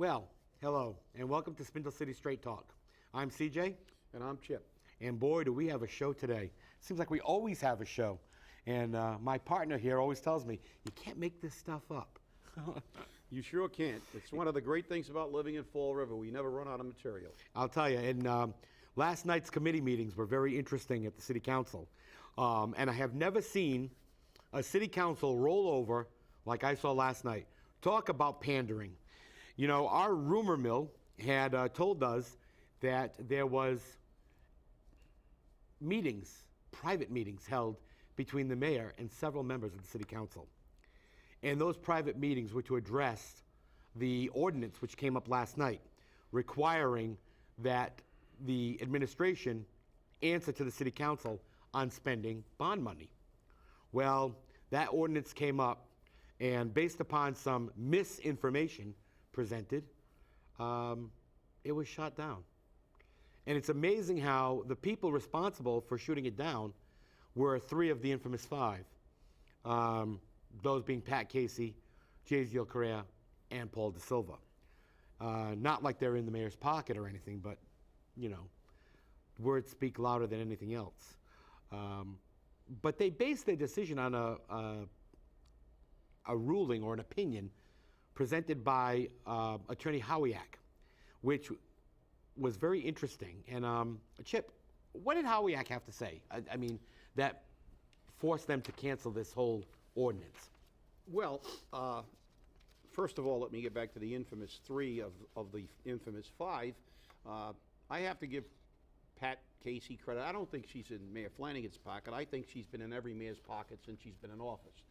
Well, hello, and welcome to Spindle City Straight Talk. I'm CJ. And I'm Chip. And boy, do we have a show today. Seems like we always have a show. And my partner here always tells me, you can't make this stuff up. You sure can't. It's one of the great things about living in Fall River. We never run out of material. I'll tell you, and last night's committee meetings were very interesting at the City Council. And I have never seen a City Council roll over like I saw last night. Talk about pandering. You know, our rumor mill had told us that there was meetings, private meetings held between the mayor and several members of the City Council. And those private meetings were to address the ordinance which came up last night, requiring that the administration answer to the City Council on spending bond money. Well, that ordinance came up, and based upon some misinformation presented, it was shot down. And it's amazing how the people responsible for shooting it down were three of the infamous five. Those being Pat Casey, Jaziel Correa, and Paul De Silva. Not like they're in the mayor's pocket or anything, but, you know, words speak louder than anything else. But they based their decision on a ruling or an opinion presented by Attorney Howiak, which was very interesting. And Chip, what did Howiak have to say? I mean, that forced them to cancel this whole ordinance. Well, first of all, let me get back to the infamous three of the infamous five. I have to give Pat Casey credit. I don't think she's in Mayor Flanagan's pocket. I think she's been in every mayor's pocket since she's been in office.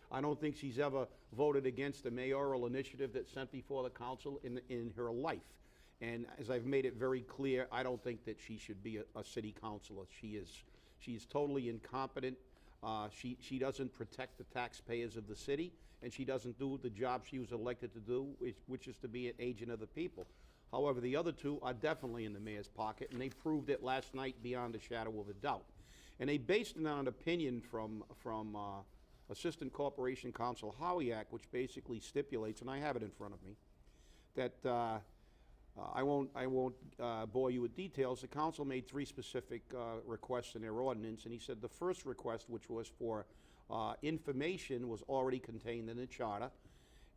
I don't think she's ever voted against a mayoral initiative that's sent before the council in her life. And as I've made it very clear, I don't think that she should be a city councilor. She is totally incompetent. She doesn't protect the taxpayers of the city, and she doesn't do the job she was elected to do, which is to be an agent of the people. However, the other two are definitely in the mayor's pocket, and they proved it last night beyond a shadow of a doubt. And they based it on an opinion from Assistant Corporation Counsel Howiak, which basically stipulates, and I have it in front of me, that I won't bore you with details. The council made three specific requests in their ordinance, and he said the first request, which was for information, was already contained in the charter,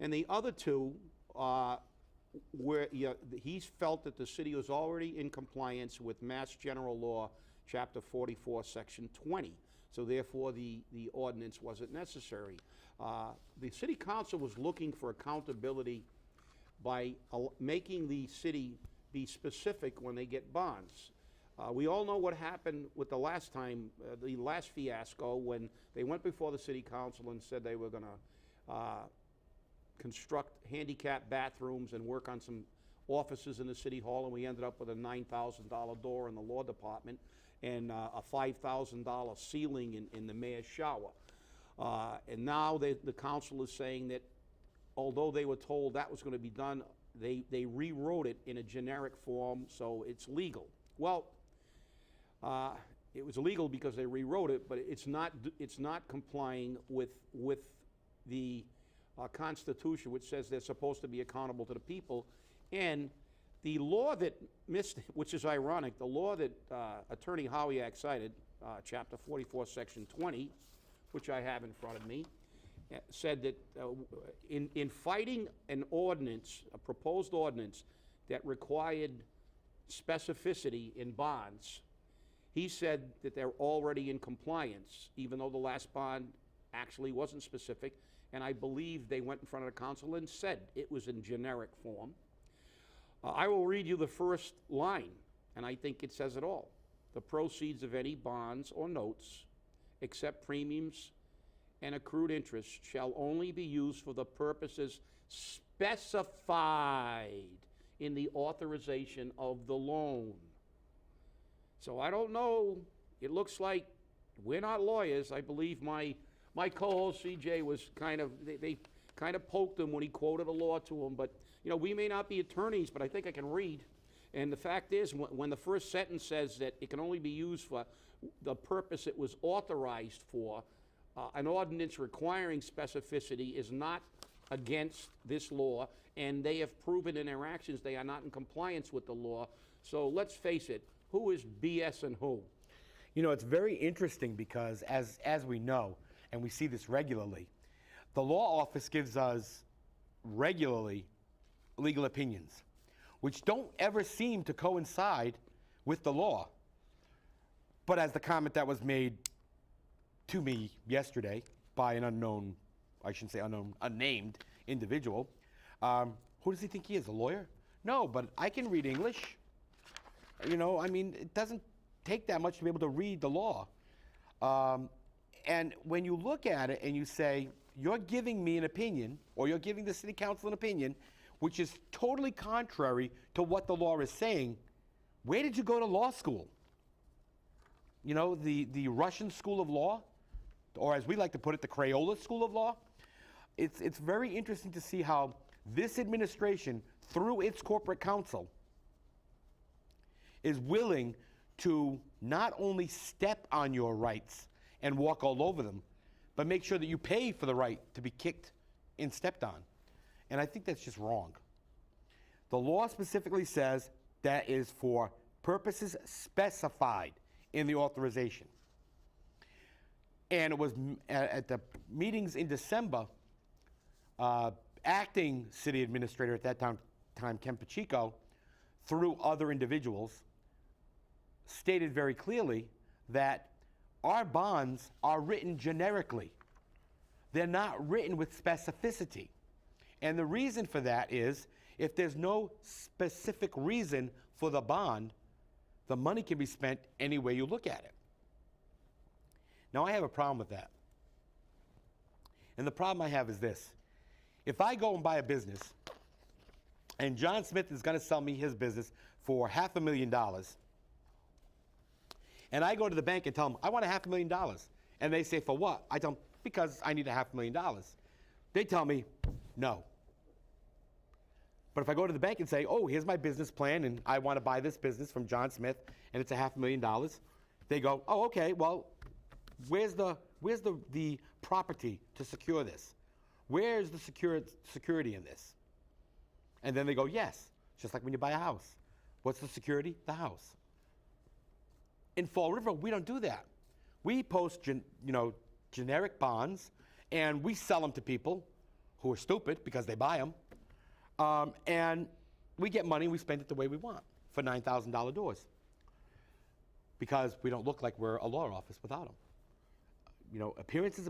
and the other two where he felt that the city was already in compliance with Mass General Law, Chapter 44, Section 20. So therefore, the ordinance wasn't necessary. The city council was looking for accountability by making the city be specific when they get bonds. We all know what happened with the last time, the last fiasco, when they went before the city council and said they were going to construct handicap bathrooms and work on some offices in the city hall, and we ended up with a $9,000 door in the law department and a $5,000 ceiling in the mayor's shower. And now the council is saying that although they were told that was going to be done, they rewrote it in a generic form, so it's legal. Well, it was illegal because they rewrote it, but it's not complying with the Constitution, which says they're supposed to be accountable to the people. And the law that missed, which is ironic, the law that Attorney Howiak cited, Chapter 44, Section 20, which I have in front of me, said that in fighting an ordinance, a proposed ordinance that required specificity in bonds, he said that they're already in compliance, even though the last bond actually wasn't specific. And I believe they went in front of the council and said it was in generic form. I will read you the first line, and I think it says it all. The proceeds of any bonds or notes, except premiums and accrued interest, shall only be used for the purposes specified in the authorization of the loan. So I don't know. It looks like we're not lawyers. I believe my co-host CJ was they kind of poked him when he quoted a law to him. But you know, we may not be attorneys, but I think I can read. And the fact is, when the first sentence says that it can only be used for the purpose it was authorized for, an ordinance requiring specificity is not against this law, and they have proven in their actions they are not in compliance with the law. So let's face it, who is BSing who? You know, it's very interesting because as we know, and we see this regularly, the law office gives us regularly legal opinions, which don't ever seem to coincide with the law. But as the comment that was made to me yesterday by an unknown, I shouldn't say unknown, unnamed individual, who does he think he is, a lawyer? No, but I can read English. You know, I mean, it doesn't take that much to be able to read the law. And when you look at it and you say, you're giving me an opinion, or you're giving the city council an opinion, which is totally contrary to what the law is saying, where did you go to law school? You know, the Russian school of law, or as we like to put it, the Crayola school of law. It's very interesting to see how this administration, through its corporate counsel, is willing to not only step on your rights and walk all over them, but make sure that you pay for the right to be kicked and stepped on. And I think that's just wrong. The law specifically says that is for purposes specified in the authorization. And it was at the meetings in December, acting city administrator at that time Ken Pacheco, through other individuals, stated very clearly that our bonds are written generically. They're not written with specificity. And the reason for that is, if there's no specific reason for the bond, the money can be spent any way you look at it. Now, I have a problem with that. And the problem I have is this. If I go and buy a business, and John Smith is going to sell me his business for $500,000, and I go to the bank and tell them, I want $500,000. And they say, for what? I tell them, because I need $500,000. They tell me, no. But if I go to the bank and say, oh, here's my business plan, and I want to buy this business from John Smith, and it's $500,000, they go, oh, okay, well, where's the property to secure this? Where's the security in this? And then they go, yes, just like when you buy a house. What's the security? The house. In Fall River, we don't do that. We post generic bonds, and we sell them to people who are stupid because they buy them. And we get money, and we spend it the way we want for $9,000 doors, because we don't look like we're a law office without them. You know, appearances.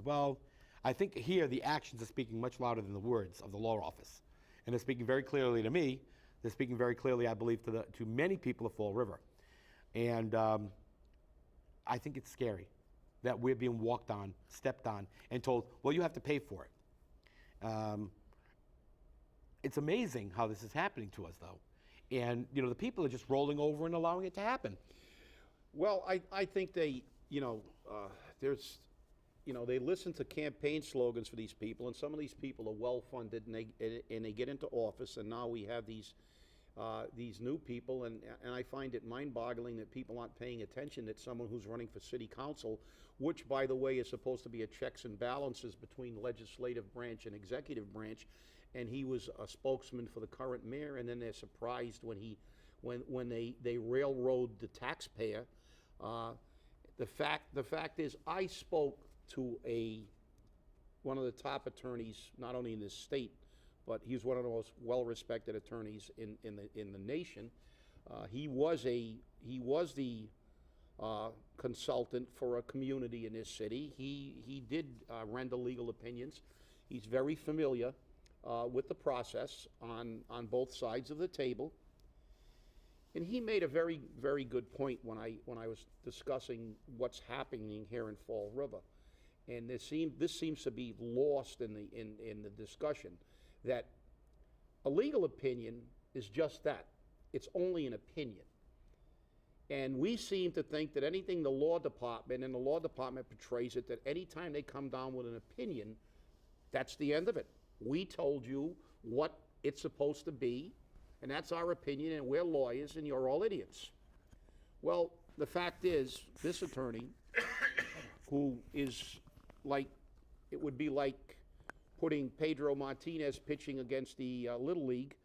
Well, I think here the actions are speaking much louder than the words of the law office. And they're speaking very clearly to me. They're speaking very clearly, I believe, to many people of Fall River. And I think it's scary that we're being walked on, stepped on, and told, well, you have to pay for it. It's amazing how this is happening to us, though. And, you know, the people are just rolling over and allowing it to happen. Well, I think they, they listen to campaign slogans for these people, and some of these people are well-funded, and they get into office, and now we have these new people, and I find it mind-boggling that people aren't paying attention that someone who's running for city council, which, by the way, is supposed to be a checks and balances between legislative branch and executive branch, and he was a spokesman for the current mayor, and then they're surprised when they railroad the taxpayer. The fact is, I spoke to one of the top attorneys, not only in this state, but he's one of the most well-respected attorneys in the nation. He was the consultant for a community in this city. He did render legal opinions. He's very familiar with the process on both sides of the table. And he made a very, very good point when I was discussing what's happening here in Fall River. And this seems to be lost in the discussion, that a legal opinion is just that. It's only an opinion. And we seem to think that anything the law department portrays it, that any time they come down with an opinion, that's the end of it. We told you what it's supposed to be, and that's our opinion, and we're lawyers, and you're all idiots. Well, the fact is, this attorney, who is like, it would be like putting Pedro Martinez pitching against the Little League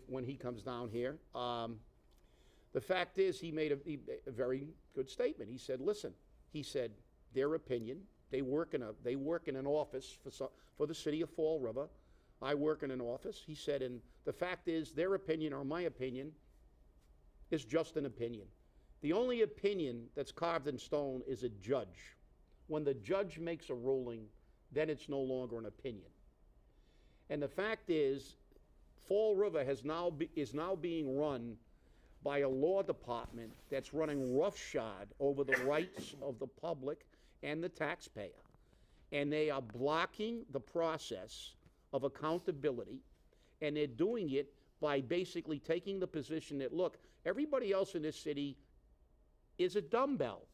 when he comes down here. The fact is, he made a very good statement. He said, "Listen," he said, "their opinion. They work in an office for the city of Fall River. I work in an office." He said, "And the fact is, their opinion or my opinion is just an opinion. The only opinion that's carved in stone is a judge. When the judge makes a ruling, then it's no longer an opinion." And the fact is, Fall River is now being run by a law department that's running roughshod over the rights of the public and the taxpayer. And they are blocking the process of accountability, and they're doing it by basically taking the position that, look, everybody else in this city is a dumbbell.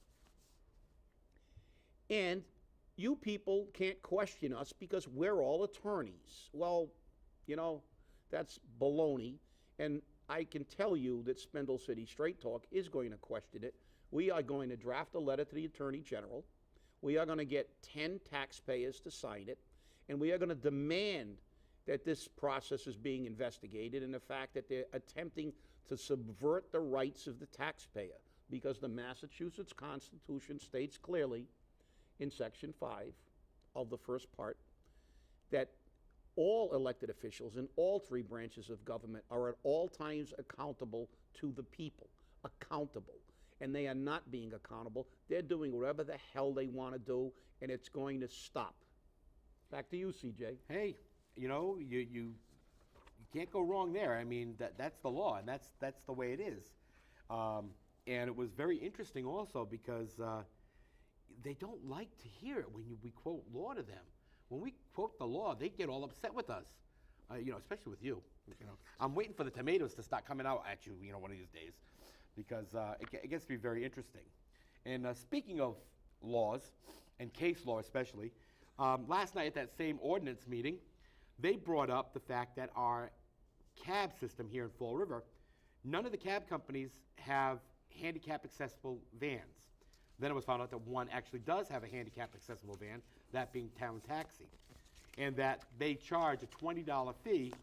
And you people can't question us because we're all attorneys. Well, you know, that's baloney. And I can tell you that Spindle City Straight Talk is going to question it. We are going to draft a letter to the Attorney General. We are going to get 10 taxpayers to sign it. And we are going to demand that this process is being investigated and the fact that they're attempting to subvert the rights of the taxpayer, because the Massachusetts Constitution states clearly in Section 5 of the first part that all elected officials in all three branches of government are at all times accountable to the people. Accountable. And they are not being accountable. They're doing whatever the hell they want to do, and it's going to stop. Back to you, CJ. Hey, you know, you can't go wrong there. I mean, that's the law, and that's the way it is. And it was very interesting also because they don't like to hear it when we quote law to them. When we quote the law, they get all upset with us, you know, especially with you. You know, I'm waiting for the tomatoes to start coming out at you, you know, one of these days, because it gets to be very interesting. And speaking of laws, and case law especially, last night at that same ordinance meeting, they brought up the fact that our cab system here in Fall River, none of the cab companies have handicap accessible vans. Then it was found out that one actually does have a handicap accessible van, that being Town Taxi, and that they charge a $20 fee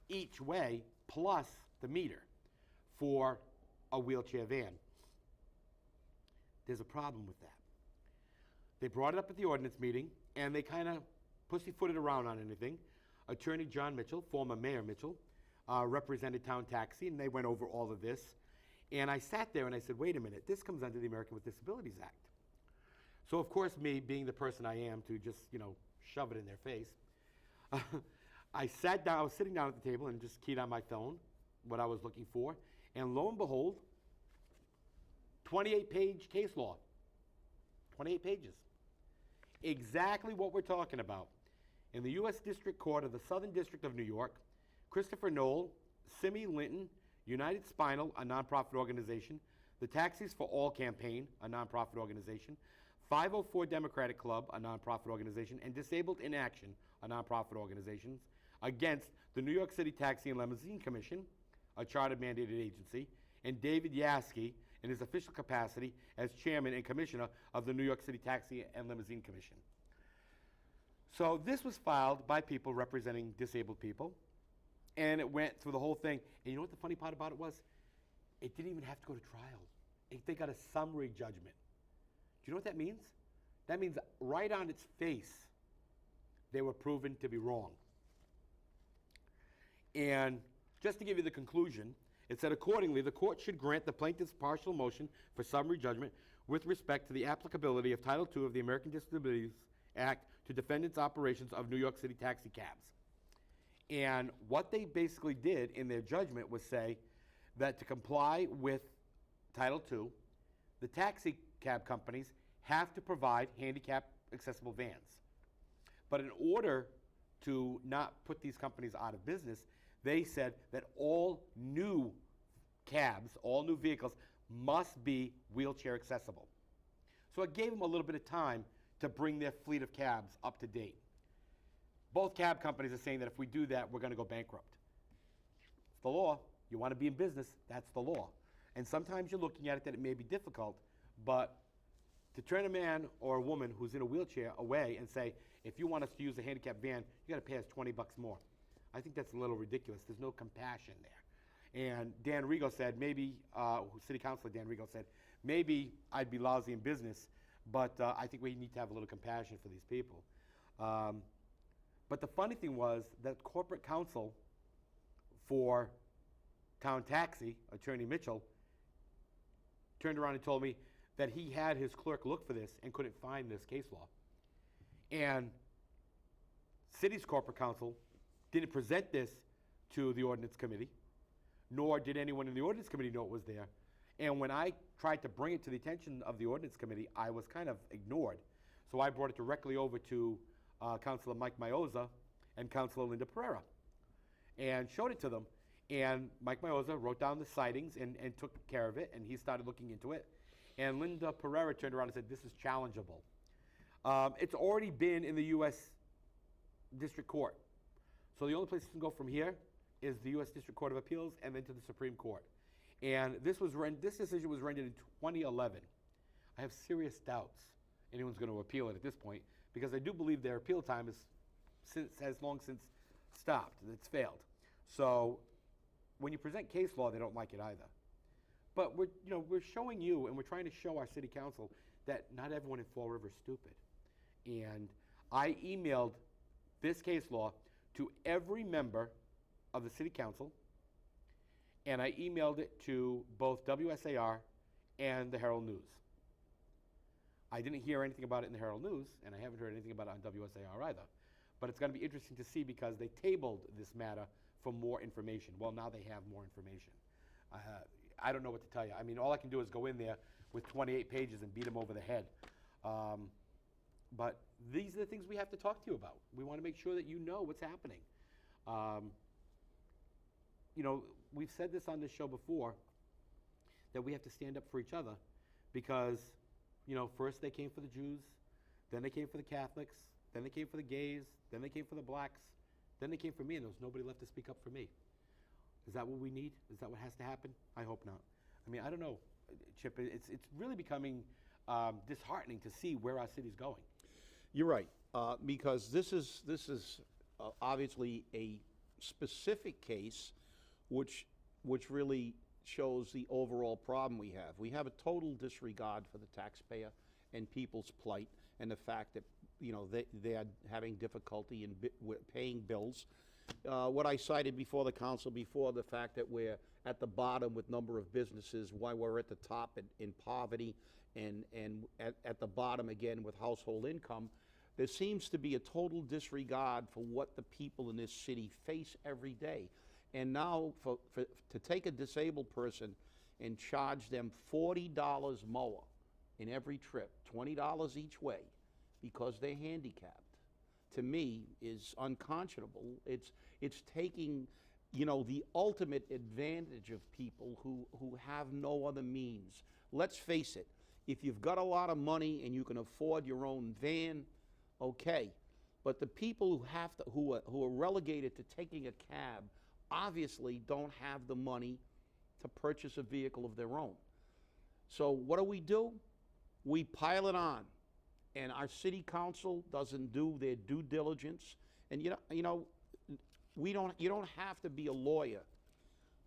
each way plus the meter for a wheelchair van. There's a problem with that. They brought it up at the ordinance meeting, and they kind of pussyfooted around on anything. Attorney John Mitchell, former Mayor Mitchell, represented Town Taxi, and they went over all of this. And I sat there and I said, wait a minute, this comes under the American with Disabilities Act. So of course, me being the person I am to just, you know, shove it in their face, I sat down, I was sitting down at the table and just keyed on my phone what I was looking for, and lo and behold, 28-page case law, 28 pages. Exactly what we're talking about. In the U.S. District Court of the Southern District of New York, Christopher Knoll, Simi Linton, United Spinal, a nonprofit organization, the Taxis for All campaign, a nonprofit organization, 504 Democratic Club, a nonprofit organization, and Disabled in Action, a nonprofit organization, against the New York City Taxi and Limousine Commission, a chartered mandated agency, and David Yaski in his official capacity as chairman and commissioner of the New York City Taxi and Limousine Commission. So this was filed by people representing disabled people, and it went through the whole thing. And you know what the funny part about it was? It didn't even have to go to trial. They got a summary judgment. Do you know what that means? That means right on its face, they were proven to be wrong. And just to give you the conclusion, it said, accordingly, the court should grant the plaintiff's partial motion for summary judgment with respect to the applicability of Title II of the American Disabilities Act to defendants' operations of New York City taxi cabs. And what they basically did in their judgment was say that to comply with Title II, the taxi cab companies have to provide handicap accessible vans. But in order to not put these companies out of business, they said that all new cabs, all new vehicles must be wheelchair accessible. So it gave them a little bit of time to bring their fleet of cabs up to date. Both cab companies are saying that if we do that, we're going to go bankrupt. It's the law. You want to be in business, that's the law. And sometimes you're looking at it that it may be difficult, but to turn a man or a woman who's in a wheelchair away and say, if you want us to use a handicapped van, you got to pay us $20 more. I think that's a little ridiculous. There's no compassion there. And Dan Rigo said, maybe, City Councilor Dan Rigo said, maybe I'd be lousy in business, but I think we need to have a little compassion for these people. But the funny thing was that corporate counsel for Town Taxi, Attorney Mitchell, turned around and told me that he had his clerk look for this and couldn't find this case law. And city's corporate counsel didn't present this to the ordinance committee, nor did anyone in the ordinance committee know it was there. And when I tried to bring it to the attention of the ordinance committee, I was kind of ignored. So I brought it directly over to Councilor Mike Mioza and Councilor Linda Pereira and showed it to them. And Mike Mioza wrote down the sightings and took care of it, and he started looking into it. And Linda Pereira turned around and said, this is challengeable. It's already been in the U.S. District Court. So the only place you can go from here is the U.S. District Court of Appeals and then to the Supreme Court. And this decision was rendered in 2011. I have serious doubts anyone's going to appeal it at this point, because I do believe their appeal time has long since stopped. It's failed. So when you present case law, they don't like it either. But we're showing you, and we're trying to show our city council that not everyone in Fall River is stupid. And I emailed this case law to every member of the city council, and I emailed it to both WSAR and the Herald News. I didn't hear anything about it in the Herald News, and I haven't heard anything about it on WSAR either. But it's going to be interesting to see, because they tabled this matter for more information. Well, now they have more information. I don't know what to tell you. I mean, all I can do is go in there with 28 pages and beat them over the head. But these are the things we have to talk to you about. We want to make sure that you know what's happening. We've said this on this show before, that we have to stand up for each other, because, first they came for the Jews, then they came for the Catholics, then they came for the gays, then they came for the blacks, then they came for me, and there was nobody left to speak up for me. Is that what we need? Is that what has to happen? I hope not. I mean, I don't know, Chip. It's really becoming disheartening to see where our city's going. You're right, because this is obviously a specific case, which really shows the overall problem we have. We have a total disregard for the taxpayer and people's plight, and the fact that they are having difficulty in paying bills. What I cited before the council before, the fact that we're at the bottom with number of businesses, why we're at the top in poverty, and at the bottom again with household income. There seems to be a total disregard for what the people in this city face every day. And now to take a disabled person and charge them $40 more in every trip, $20 each way, because they're handicapped, to me is unconscionable. It's taking, the ultimate advantage of people who have no other means. Let's face it, if you've got a lot of money and you can afford your own van, okay. But the people who are relegated to taking a cab obviously don't have the money to purchase a vehicle of their own. So what do? We pile it on, and our city council doesn't do their due diligence. And you don't have to be a lawyer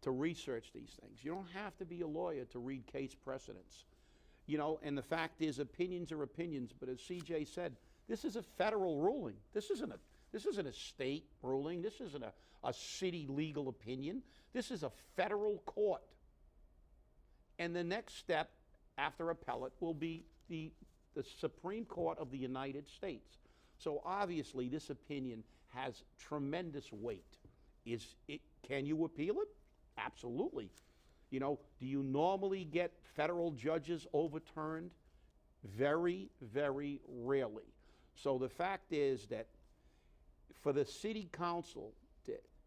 to research these things. You don't have to be a lawyer to read case precedents. And the fact is, opinions are opinions, but as CJ said, this is a federal ruling. This isn't a state ruling. This isn't a city legal opinion. This is a federal court. And the next step after appellate will be the Supreme Court of the United States. So obviously this opinion has tremendous weight. Can you appeal it? Absolutely. Do you normally get federal judges overturned? Very, very rarely. So the fact is that for the city council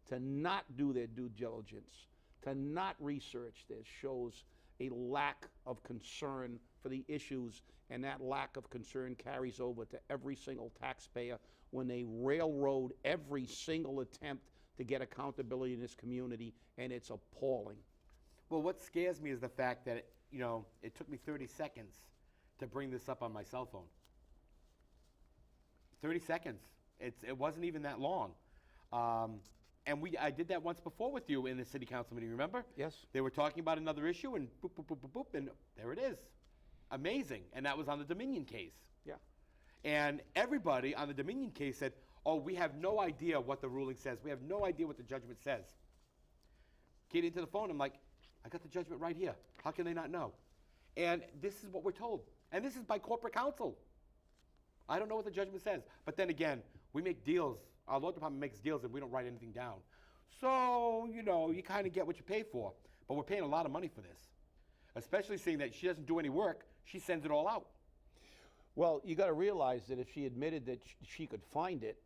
to not do their due diligence, to not research this, shows a lack of concern for the issues, and that lack of concern carries over to every single taxpayer when they railroad every single attempt to get accountability in this community, and it's appalling. Well, what scares me is the fact that it took me 30 seconds to bring this up on my cell phone. 30 seconds. It wasn't even that long. And I did that once before with you in the city council meeting, remember? Yes. They were talking about another issue, and boop, boop, boop, boop, boop, and there it is. Amazing. And that was on the Dominion case. Yeah. And everybody on the Dominion case said, oh, we have no idea what the ruling says. We have no idea what the judgment says. Get into the phone, I'm like, I got the judgment right here. How can they not know? And this is what we're told. And this is by corporate counsel. I don't know what the judgment says. But then again, we make deals. Our law department makes deals and we don't write anything down. So, you kind of get what you pay for. But we're paying a lot of money for this. Especially seeing that she doesn't do any work, she sends it all out. Well, you got to realize that if she admitted that she could find it,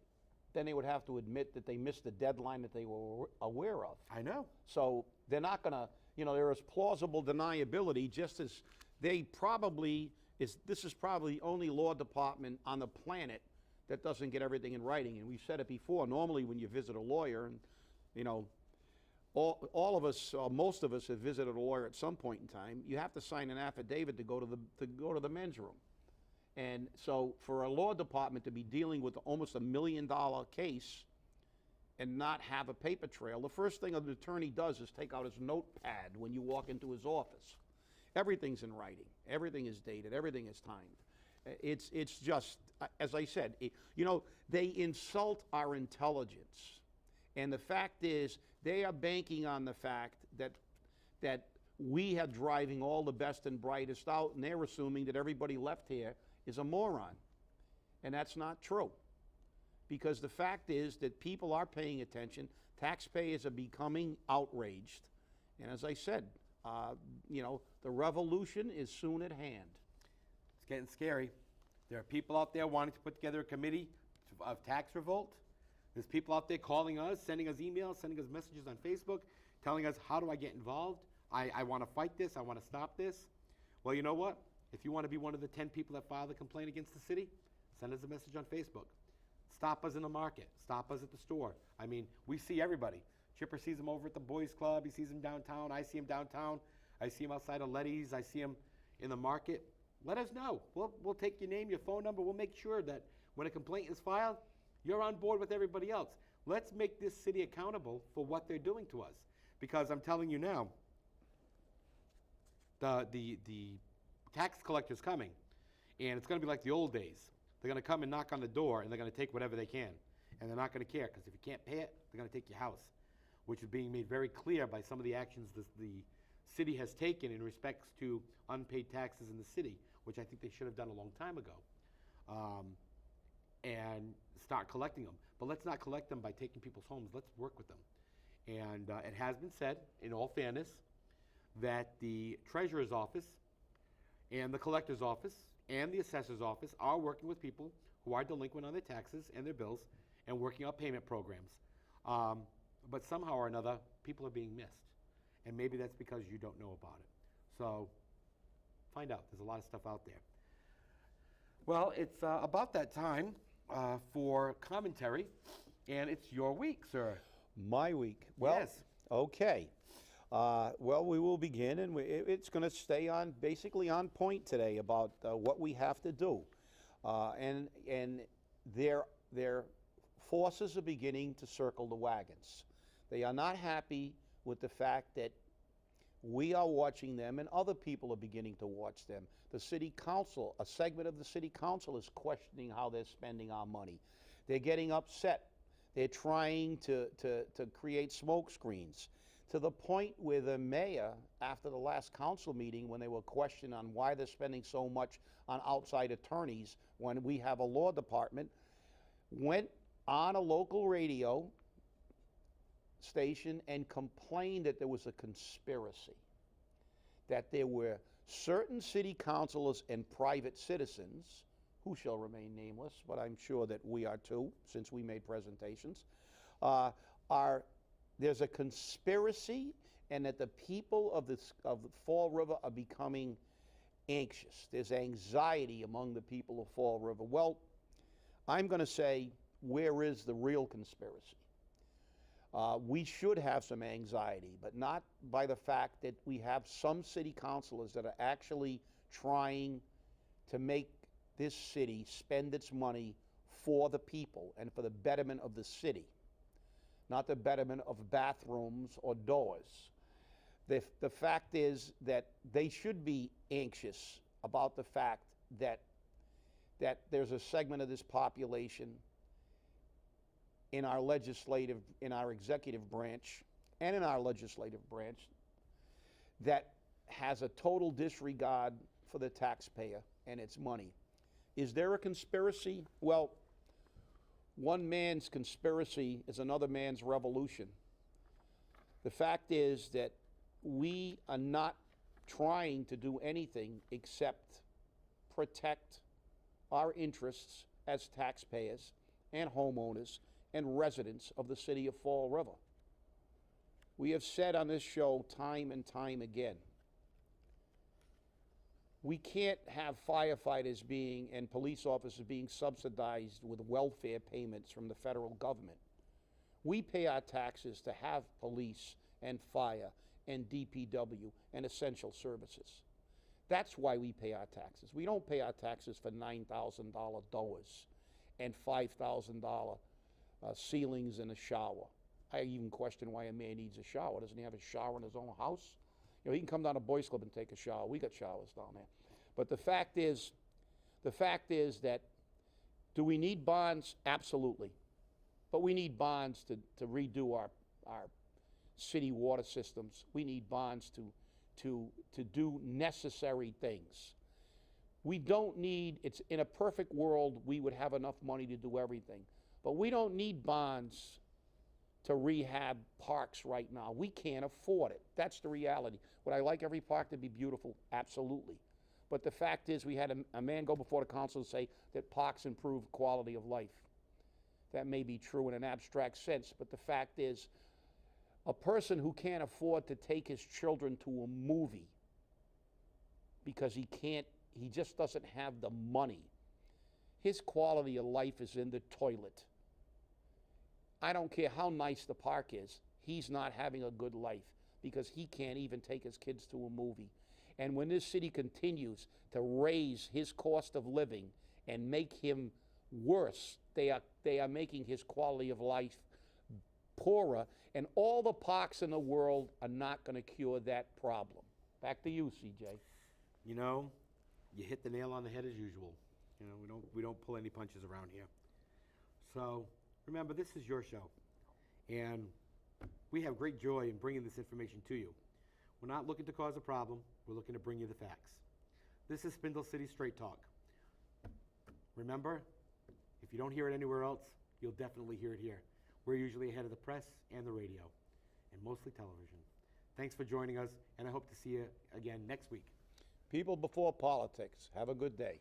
then they would have to admit that they missed the deadline that they were aware of. I know. So they're not going to, there is plausible deniability, just as this is probably the only law department on the planet that doesn't get everything in writing. And we've said it before, normally when you visit a lawyer, and all of us, most of us have visited a lawyer at some point in time, you have to sign an affidavit to go to the men's room. And so for a law department to be dealing with almost $1 million case and not have a paper trail, the first thing an attorney does is take out his notepad when you walk into his office. Everything's in writing. Everything is dated. Everything is timed. It's just, as I said, they insult our intelligence. And the fact is, they are banking on the fact that we are driving all the best and brightest out, and they're assuming that everybody left here is a moron. And that's not true. Because the fact is that people are paying attention, taxpayers are becoming outraged, and as I said, the revolution is soon at hand. It's getting scary. There are people out there wanting to put together a committee of tax revolt. There's people out there calling us, sending us emails, sending us messages on Facebook, telling us, how do I get involved? I want to fight this. I want to stop this. Well, you know what? If you want to be one of the 10 people that file a complaint against the city, send us a message on Facebook. Stop us in the market. Stop us at the store. I mean, we see everybody. Chipper sees them over at the boys club. He sees them downtown. I see him downtown. I see him outside of Letty's. I see him in the market. Let us know. We'll take your name, your phone number. We'll make sure that when a complaint is filed, you're on board with everybody else. Let's make this city accountable for what they're doing to us. Because I'm telling you now, the tax collector's coming, and it's going to be like the old days. They're going to come and knock on the door, and they're going to take whatever they can. And they're not going to care, because if you can't pay it, they're going to take your house, which is being made very clear by some of the actions the city has taken in respects to unpaid taxes in the city, which I think they should have done a long time ago, and start collecting them. But let's not collect them by taking people's homes. Let's work with them. And it has been said, in all fairness, that the treasurer's office and the collector's office and the assessor's office are working with people who are delinquent on their taxes and their bills and working out payment programs. But somehow or another, people are being missed. And maybe that's because you don't know about it. So find out. There's a lot of stuff out there. Well, it's about that time for commentary, and it's your week, sir. My week. Well, yes. Okay. Well, we will begin, and it's going to stay basically on point today about what we have to do. And their forces are beginning to circle the wagons. They are not happy with the fact that we are watching them and other people are beginning to watch them. The city council, a segment of the city council is questioning how they're spending our money. They're getting upset. They're trying to create smoke screens, to the point where the mayor, after the last council meeting, when they were questioned on why they're spending so much on outside attorneys when we have a law department, went on a local radio station and complained that there was a conspiracy, that there were certain city councilors and private citizens, who shall remain nameless, but I'm sure that we are too, since we made presentations, there's a conspiracy, and that the people of the Fall River are becoming anxious. There's anxiety among the people of Fall River. Well, I'm going to say, where is the real conspiracy? We should have some anxiety, but not by the fact that we have some city councilors that are actually trying to make this city spend its money for the people and for the betterment of the city, not the betterment of bathrooms or doors. The fact is that they should be anxious about the fact that there's a segment of this population in our executive branch and in our legislative branch that has a total disregard for the taxpayer and its money. Is there a conspiracy? Well, one man's conspiracy is another man's revolution. The fact is that we are not trying to do anything except protect our interests as taxpayers and homeowners and residents of the city of Fall River. We have said on this show time and time again, we can't have firefighters and police officers being subsidized with welfare payments from the federal government. We pay our taxes to have police and fire and DPW and essential services. That's why we pay our taxes. We don't pay our taxes for $9,000 doors and $5,000 ceilings and a shower. I even question why a man needs a shower. Doesn't he have a shower in his own house? You know, he can come down to Boys Club and take a shower. We got showers down there. But the fact is that, do we need bonds? Absolutely. But we need bonds to redo our city water systems. We need bonds to do necessary things. We don't need, it's in a perfect world, we would have enough money to do everything. But we don't need bonds to rehab parks right now. We can't afford it. That's the reality. Would I like every park to be beautiful? Absolutely. But the fact is, we had a man go before the council and say that parks improve quality of life. That may be true in an abstract sense, but the fact is, a person who can't afford to take his children to a movie because he just doesn't have the money, his quality of life is in the toilet. I don't care how nice the park is, he's not having a good life because he can't even take his kids to a movie. And when this city continues to raise his cost of living and make him worse, they are making his quality of life poorer, and all the parks in the world are not going to cure that problem. Back to you, CJ. You know, you hit the nail on the head as usual. You know, we don't pull any punches around here. So remember, this is your show, and we have great joy in bringing this information to you. We're not looking to cause a problem. We're looking to bring you the facts. This is Spindle City Straight Talk. Remember, if you don't hear it anywhere else, you'll definitely hear it here. We're usually ahead of the press and the radio, and mostly television. Thanks for joining us, and I hope to see you again next week. People before politics. Have a good day.